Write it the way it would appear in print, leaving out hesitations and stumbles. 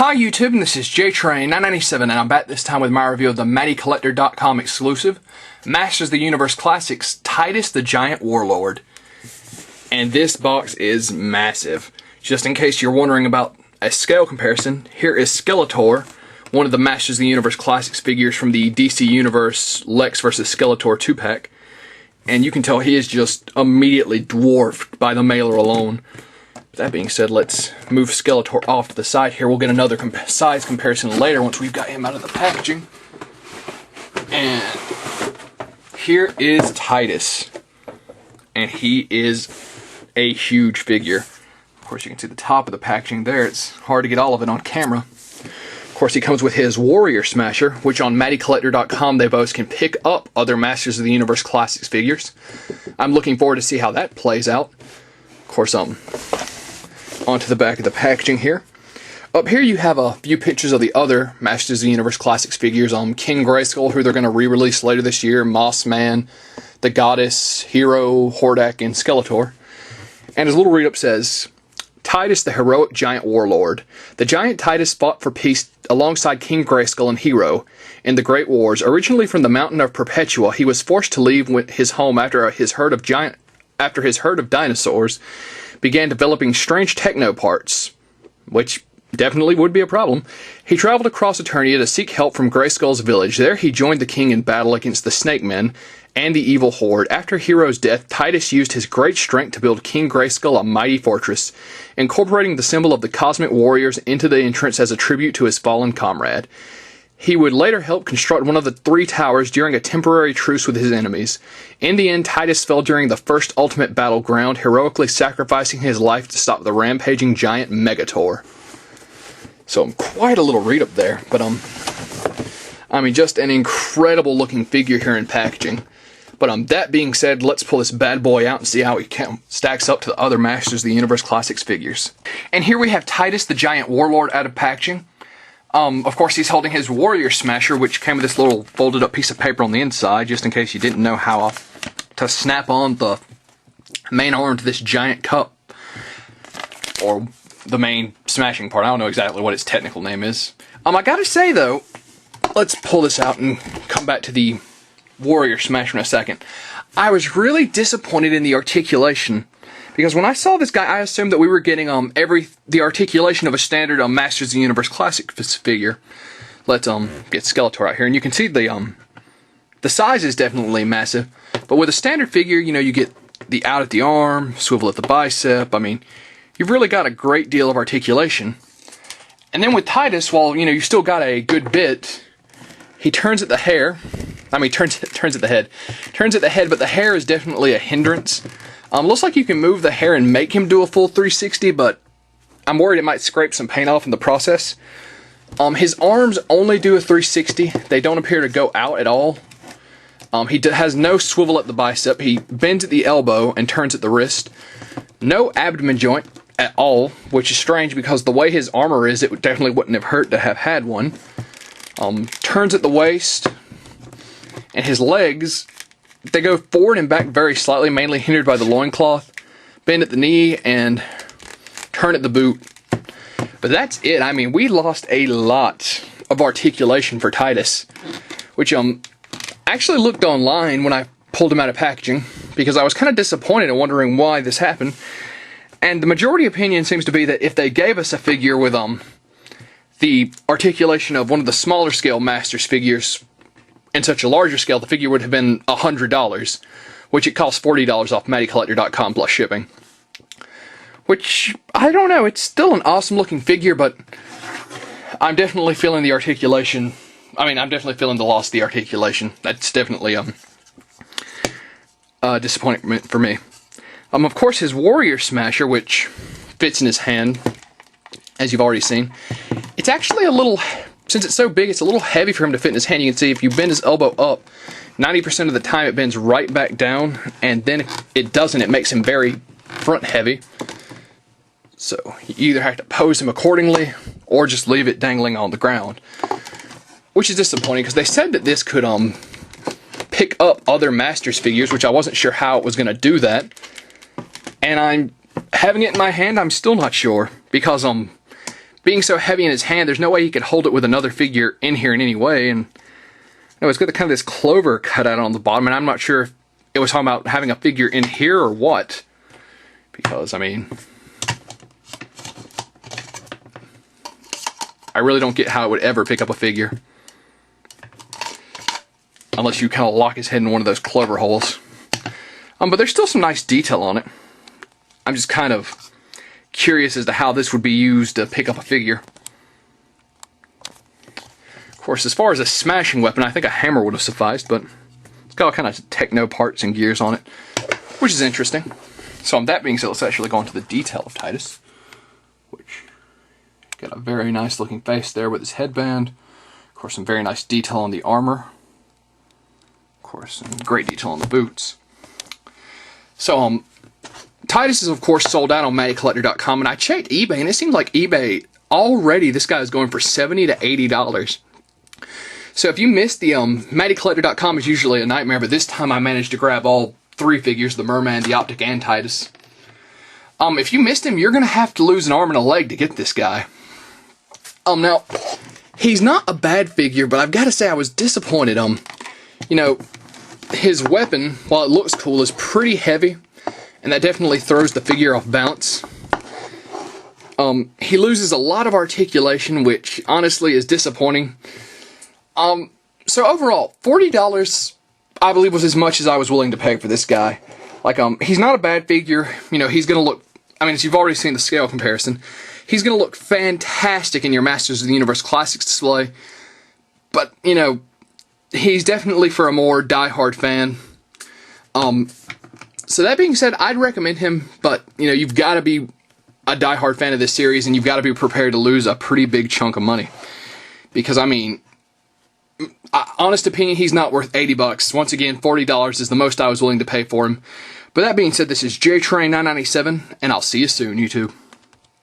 Hi YouTube, and this is JTrain997, and I'm back this time with my review of the MattyCollector.com exclusive Masters of the Universe Classics Tytus the Giant Warlord. And this box is massive. Just in case you're wondering about a scale comparison, here is Skeletor, one of the Masters of the Universe Classics figures from the DC Universe Lex vs. Skeletor 2-pack. And you can tell he is just immediately dwarfed by the mailer alone. That being said, let's move Skeletor off to the side here. We'll get another size comparison later once we've got him out of the packaging. And here is Tytus. And he is a huge figure. Of course, you can see the top of the packaging there. It's hard to get all of it on camera. Of course, he comes with his Warrior Smasher, which on MattyCollector.com they both can pick up other Masters of the Universe Classics figures. I'm looking forward to see how that plays out. Of course, onto the back of the packaging here. Up here you have a few pictures of the other Masters of the Universe Classics figures. King Grayskull, who they're going to re-release later this year, Mossman, the Goddess, Hero, Hordak, and Skeletor. And his little read-up says, Tytus the heroic giant warlord. The giant Tytus fought for peace alongside King Grayskull and Hero in the Great Wars. Originally from the mountain of Perpetua, he was forced to leave his home after his herd of dinosaurs began developing strange techno parts, which definitely would be a problem. He traveled across Eternia to seek help from Grayskull's village. There he joined the king in battle against the Snake Men and the evil horde. After Hero's death, Tytus used his great strength to build King Grayskull a mighty fortress, incorporating the symbol of the Cosmic Warriors into the entrance as a tribute to his fallen comrade. He would later help construct one of the 3 towers during a temporary truce with his enemies. In the end, Tytus fell during the first ultimate battleground, heroically sacrificing his life to stop the rampaging giant Megator. So, quite a little read-up there, but I mean, just an incredible looking figure here in packaging. But that being said, let's pull this bad boy out and see how he stacks up to the other Masters of the Universe Classics figures. And here we have Tytus the Giant Warlord out of packaging. Of course, he's holding his Warrior Smasher, which came with this little folded up piece of paper on the inside, just in case you didn't know how to snap on the main arm to this giant cup. Or the main smashing part. I don't know exactly what its technical name is. I gotta say, though, let's pull this out and come back to the Warrior Smasher in a second. I was really disappointed in the articulation. Because when I saw this guy, I assumed that we were getting the articulation of a standard Masters of the Universe Classic figure. Let's get Skeletor out here, and you can see the size is definitely massive. But with a standard figure, you know, you get the out at the arm, swivel at the bicep. I mean, you've really got a great deal of articulation. And then with Tytus, while you still got a good bit, he turns at the hair. I mean, turns at the head. Turns at the head, but the hair is definitely a hindrance. Looks like you can move the hair and make him do a full 360, but I'm worried it might scrape some paint off in the process. His arms only do a 360. They don't appear to go out at all. He has no swivel at the bicep. He bends at the elbow and turns at the wrist. No abdomen joint at all, which is strange because the way his armor is, it definitely wouldn't have hurt to have had one. Turns at the waist. And his legs, they go forward and back very slightly, mainly hindered by the loincloth, bend at the knee, and turn at the boot. But that's it. I mean, we lost a lot of articulation for Tytus, which actually looked online when I pulled him out of packaging, because I was kind of disappointed and wondering why this happened. And the majority opinion seems to be that if they gave us a figure with the articulation of one of the smaller scale Masters figures, in such a larger scale, the figure would have been $100, which it costs $40 off MattyCollector.com plus shipping. Which, I don't know, it's still an awesome looking figure, but I'm definitely feeling the articulation. I mean, I'm definitely feeling the loss of the articulation. That's definitely disappointment for me. Of course, his Warrior Smasher, which fits in his hand, as you've already seen, it's actually a little... Since it's so big, it's a little heavy for him to fit in his hand. You can see if you bend his elbow up, 90% of the time it bends right back down, and then if it doesn't, it makes him very front heavy. So you either have to pose him accordingly, or just leave it dangling on the ground. Which is disappointing, because they said that this could pick up other Masters figures, which I wasn't sure how it was going to do that. And I'm having it in my hand, I'm still not sure, because being so heavy in his hand, there's no way he could hold it with another figure in here in any way. And no, it's got kind of this clover cut out on the bottom, and I'm not sure if it was talking about having a figure in here or what. Because, I mean, I really don't get how it would ever pick up a figure. Unless you kind of lock his head in one of those clover holes. But there's still some nice detail on it. I'm just kind of curious as to how this would be used to pick up a figure. Of course, as far as a smashing weapon, I think a hammer would have sufficed, but it's got all kind of techno parts and gears on it, which is interesting. So that being said, let's actually go into the detail of Tytus, which got a very nice looking face there with his headband. Of course, some very nice detail on the armor. Of course, some great detail on the boots. So, Tytus is, of course, sold out on MattyCollector.com, and I checked eBay, and it seems like eBay, already this guy is going for $70 to $80. So if you missed the, MattyCollector.com is usually a nightmare, but this time I managed to grab all 3 figures, the Merman, the Optic, and Tytus. If you missed him, you're going to have to lose an arm and a leg to get this guy. Now, he's not a bad figure, but I've got to say I was disappointed. You know, his weapon, while it looks cool, is pretty heavy, and that definitely throws the figure off balance. He loses a lot of articulation, which honestly is disappointing. So overall, $40, I believe, was as much as I was willing to pay for this guy. Like, he's not a bad figure. You know, he's going to look, I mean, as you've already seen the scale comparison, he's going to look fantastic in your Masters of the Universe Classics display. But, you know, he's definitely for a more diehard fan. So that being said, I'd recommend him, but, you know, you've got to be a diehard fan of this series, and you've got to be prepared to lose a pretty big chunk of money. Because, I mean, honest opinion, he's not worth $80. Once again, $40 is the most I was willing to pay for him. But that being said, this is JTrain997, and I'll see you soon, YouTube.